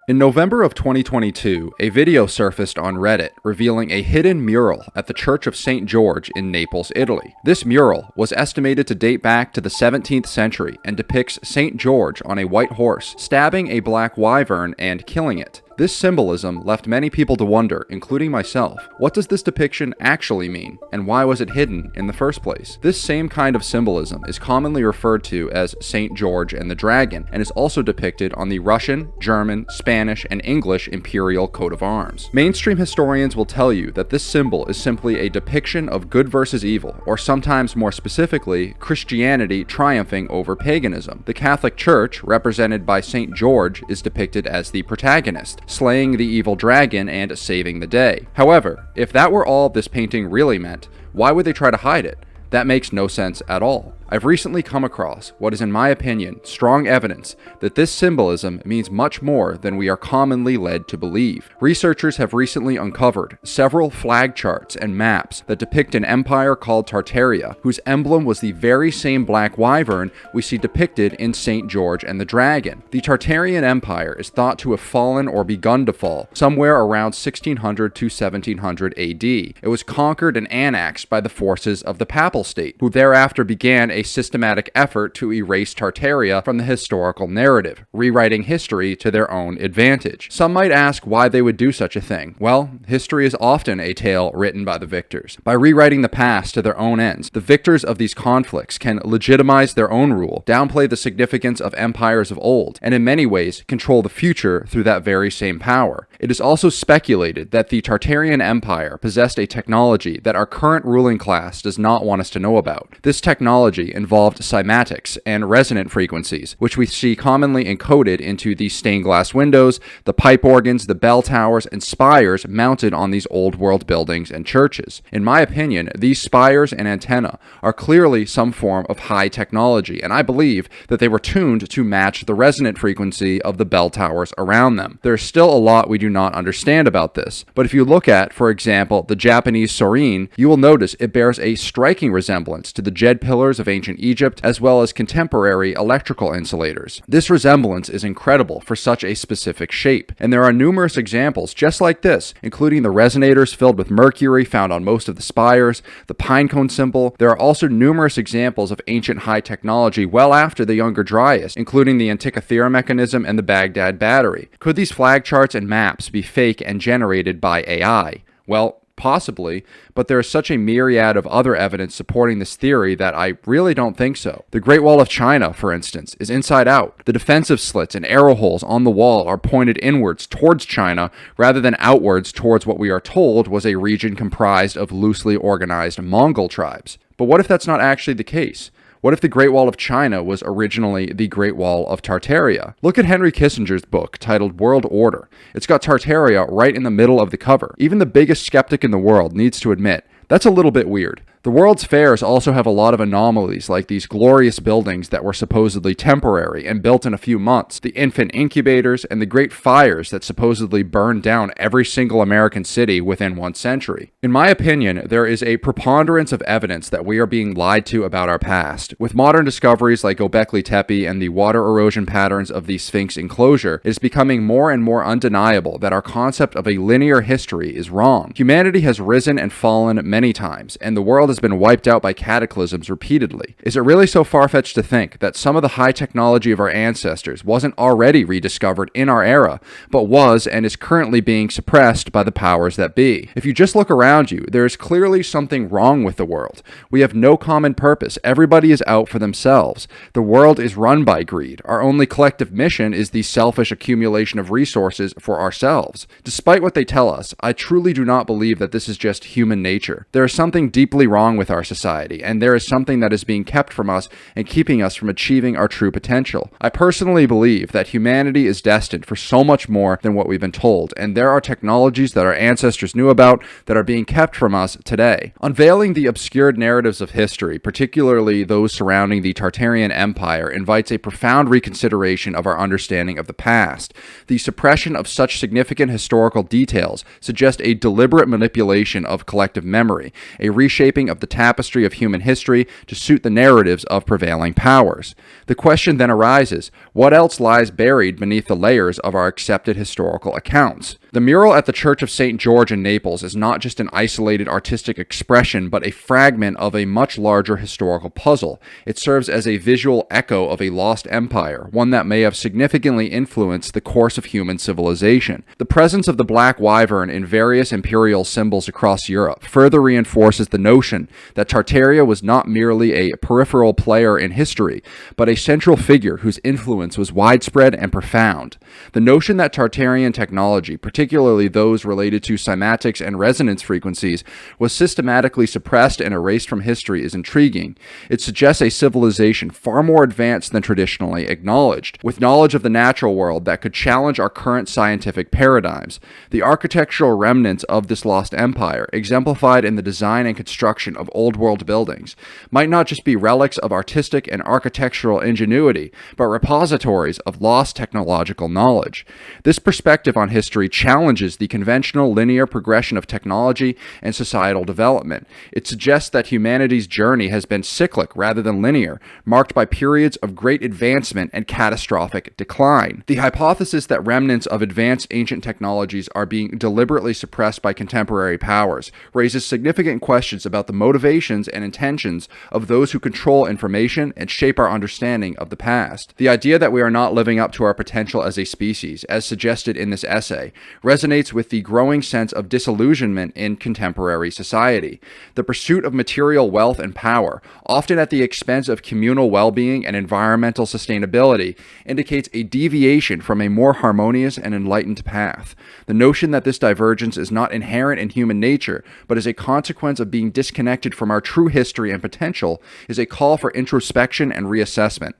In November of 2022, a video surfaced on Reddit revealing a hidden mural at the Church of St. George in Naples, Italy. This mural was estimated to date back to the 17th century and depicts St. George on a white horse, stabbing a black wyvern and killing it. This symbolism left many people to wonder, including myself, what does this depiction actually mean, and why was it hidden in the first place? This same kind of symbolism is commonly referred to as St. George and the Dragon, and is also depicted on the Russian, German, Spanish, and English imperial coat of arms. Mainstream historians will tell you that this symbol is simply a depiction of good versus evil, or sometimes more specifically, Christianity triumphing over paganism. The Catholic Church, represented by St. George, is depicted as the protagonist, slaying the evil dragon and saving the day. However, if that were all this painting really meant, why would they try to hide it? That makes no sense at all. I've recently come across what is, in my opinion, strong evidence that this symbolism means much more than we are commonly led to believe. Researchers have recently uncovered several flag charts and maps that depict an empire called Tartaria, whose emblem was the very same black wyvern we see depicted in St. George and the Dragon. The Tartarian Empire is thought to have fallen or begun to fall somewhere around 1600 to 1700 AD. It was conquered and annexed by the forces of the Papal State, who thereafter began a systematic effort to erase Tartaria from the historical narrative, rewriting history to their own advantage. Some might ask why they would do such a thing. Well, history is often a tale written by the victors. By rewriting the past to their own ends, the victors of these conflicts can legitimize their own rule, downplay the significance of empires of old, and in many ways control the future through that very same power. It is also speculated that the Tartarian Empire possessed a technology that our current ruling class does not want us to know about. This technology involved cymatics and resonant frequencies, which we see commonly encoded into the stained glass windows, the pipe organs, the bell towers, and spires mounted on these old world buildings and churches. In my opinion, these spires and antenna are clearly some form of high technology, and I believe that they were tuned to match the resonant frequency of the bell towers around them. There is still a lot we do not understand about this, but if you look at, for example, the Japanese Sorin, you will notice it bears a striking resemblance to the jed pillars of ancient Egypt, as well as contemporary electrical insulators. This resemblance is incredible for such a specific shape, and there are numerous examples just like this, including the resonators filled with mercury found on most of the spires, the pinecone symbol. There are also numerous examples of ancient high technology well after the Younger Dryas, including the Antikythera mechanism and the Baghdad battery. Could these flag charts and maps be fake and generated by AI? Well, possibly, but there is such a myriad of other evidence supporting this theory that I really don't think so. The Great Wall of China, for instance, is inside out. The defensive slits and arrow holes on the wall are pointed inwards towards China rather than outwards towards what we are told was a region comprised of loosely organized Mongol tribes. But what if that's not actually the case? What if the Great Wall of China was originally the Great Wall of Tartaria? Look at Henry Kissinger's book titled World Order. It's got Tartaria right in the middle of the cover. Even the biggest skeptic in the world needs to admit, that's a little bit weird. The World's Fairs also have a lot of anomalies, like these glorious buildings that were supposedly temporary and built in a few months, the infant incubators, and the great fires that supposedly burned down every single American city within 1 century. In my opinion, there is a preponderance of evidence that we are being lied to about our past. With modern discoveries like Göbekli Tepe and the water erosion patterns of the Sphinx enclosure, it is becoming more and more undeniable that our concept of a linear history is wrong. Humanity has risen and fallen many times, and the world has been wiped out by cataclysms repeatedly. Is it really so far-fetched to think that some of the high technology of our ancestors wasn't already rediscovered in our era, but was and is currently being suppressed by the powers that be? If you just look around you, there is clearly something wrong with the world. We have no common purpose. Everybody is out for themselves. The world is run by greed. Our only collective mission is the selfish accumulation of resources for ourselves. Despite what they tell us, I truly do not believe that this is just human nature. There is something deeply wrong with our society, and there is something that is being kept from us and keeping us from achieving our true potential. I personally believe that humanity is destined for so much more than what we've been told, and there are technologies that our ancestors knew about that are being kept from us today. Unveiling the obscured narratives of history, particularly those surrounding the Tartarian Empire, invites a profound reconsideration of our understanding of the past. The suppression of such significant historical details suggests a deliberate manipulation of collective memory, a reshaping weaving of the tapestry of human history to suit the narratives of prevailing powers. The question then arises, what else lies buried beneath the layers of our accepted historical accounts? The mural at the Church of St. George in Naples is not just an isolated artistic expression, but a fragment of a much larger historical puzzle. It serves as a visual echo of a lost empire, one that may have significantly influenced the course of human civilization. The presence of the black wyvern in various imperial symbols across Europe further reinforces the notion that Tartaria was not merely a peripheral player in history, but a central figure whose influence was widespread and profound. The notion that Tartarian technology, particularly those related to cymatics and resonance frequencies, was systematically suppressed and erased from history is intriguing. It suggests a civilization far more advanced than traditionally acknowledged, with knowledge of the natural world that could challenge our current scientific paradigms. The architectural remnants of this lost empire, exemplified in the design and construction of old-world buildings, might not just be relics of artistic and architectural ingenuity, but repositories of lost technological knowledge. This perspective on history challenges the conventional linear progression of technology and societal development. It suggests that humanity's journey has been cyclic rather than linear, marked by periods of great advancement and catastrophic decline. The hypothesis that remnants of advanced ancient technologies are being deliberately suppressed by contemporary powers raises significant questions about the motivations and intentions of those who control information and shape our understanding of the past. The idea that we are not living up to our potential as a species, as suggested in this essay, resonates with the growing sense of disillusionment in contemporary society. The pursuit of material wealth and power, often at the expense of communal well-being and environmental sustainability, indicates a deviation from a more harmonious and enlightened path. The notion that this divergence is not inherent in human nature, but is a consequence of being disconnected from our true history and potential, is a call for introspection and reassessment.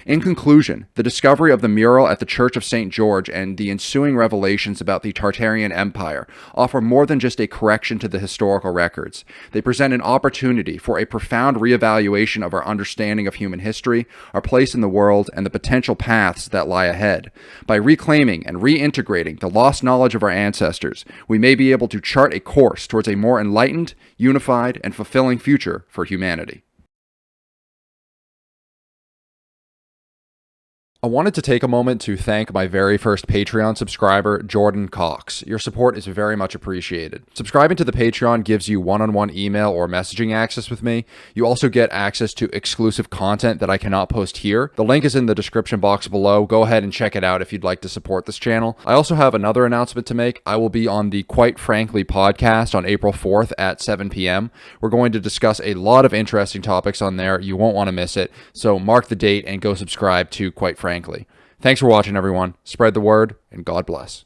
In conclusion, the discovery of the mural at the Church of St. George and the ensuing revelations about the Tartarian Empire offer more than just a correction to the historical records. They present an opportunity for a profound reevaluation of our understanding of human history, our place in the world, and the potential paths that lie ahead. By reclaiming and reintegrating the lost knowledge of our ancestors, we may be able to chart a course towards a more enlightened, unified, and fulfilling future for humanity. I wanted to take a moment to thank my very first Patreon subscriber, Jordan Cox. Your support is very much appreciated. Subscribing to the Patreon gives you one-on-one email or messaging access with me. You also get access to exclusive content that I cannot post here. The link is in the description box below. Go ahead and check it out if you'd like to support this channel. I also have another announcement to make. I will be on the Quite Frankly podcast on April 4th at 7 p.m. We're going to discuss a lot of interesting topics on there. You won't want to miss it. So mark the date and go subscribe to Quite Frankly. Thanks for watching, everyone. Spread the word, and God bless.